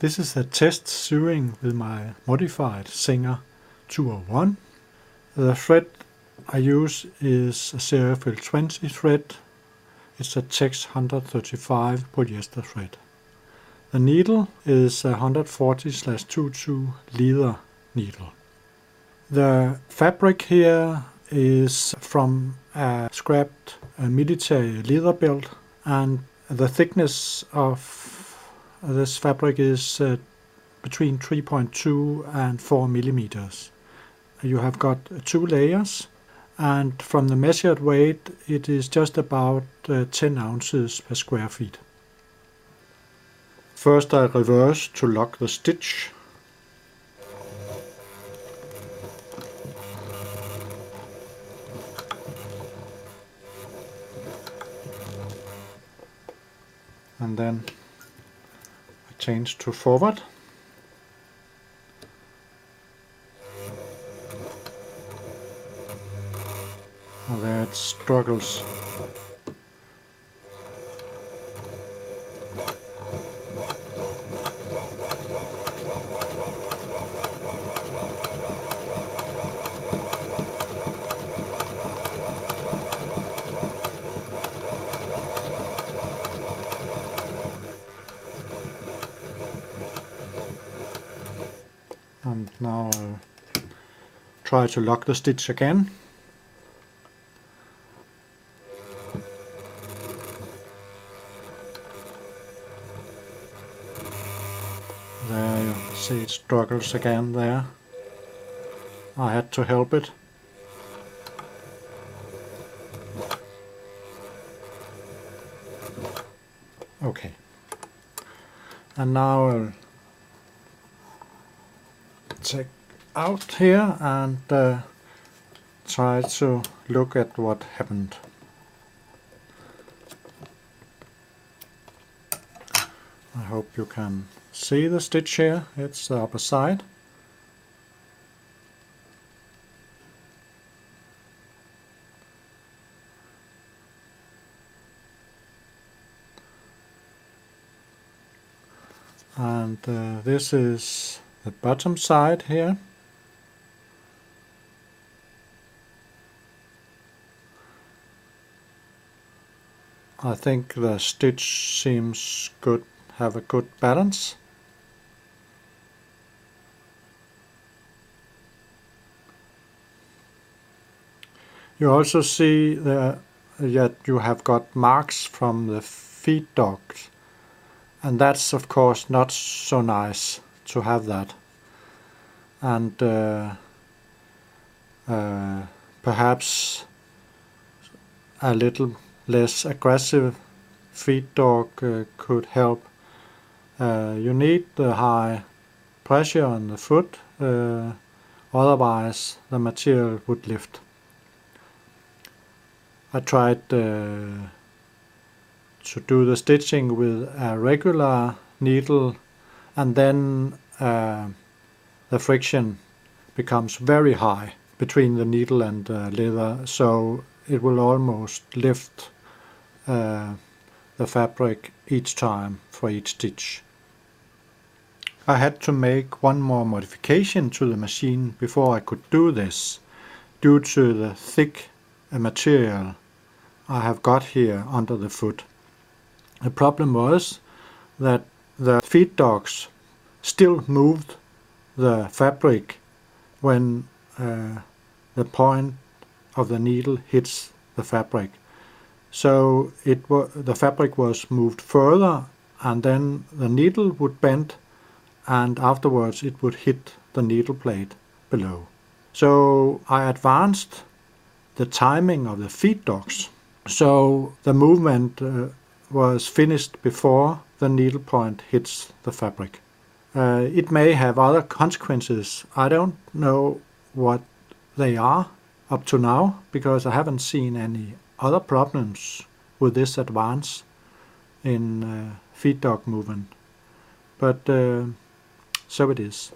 This is a test sewing with my modified Singer 201. The thread I use is a Serifil 20 thread. It's a Tex 135 polyester thread. The needle is a 140/22 leather needle. The fabric here is from a scrapped military leather belt, and the thickness of this fabric is between 3.2 and 4 millimeters. You have got 2 layers, and from the measured weight it is just about 10 ounces per square feet. First I reverse to lock the stitch. And then I change to forward. And there it struggles. And now I'll try to lock the stitch again. There you see it struggles again there. I had to help it. Okay. And now I'll take out here and try to look at what happened. I hope you can see the stitch here. It's the upper side. And this is the bottom side here. I think the stitch seems good, have a good balance. You also see that you have got marks from the feed dogs, and that's of course not so nice to have that. And perhaps a little less aggressive feed dog could help. You need the high pressure on the foot, otherwise the material would lift. I tried to do the stitching with a regular needle, and then the friction becomes very high between the needle and the leather, so it will almost lift the fabric each time for each stitch. I had to make one more modification to the machine before I could do this, due to the thick material I have got here under the foot. The problem was that the feed dogs still moved the fabric when the point of the needle hits the fabric. So the fabric was moved further, and then the needle would bend, and afterwards it would hit the needle plate below. So I advanced the timing of the feed dogs, so the movement was finished before the needle point hits the fabric. It may have other consequences. I don't know what they are up to now, because I haven't seen any other problems with this advance in feed dog movement. But so it is.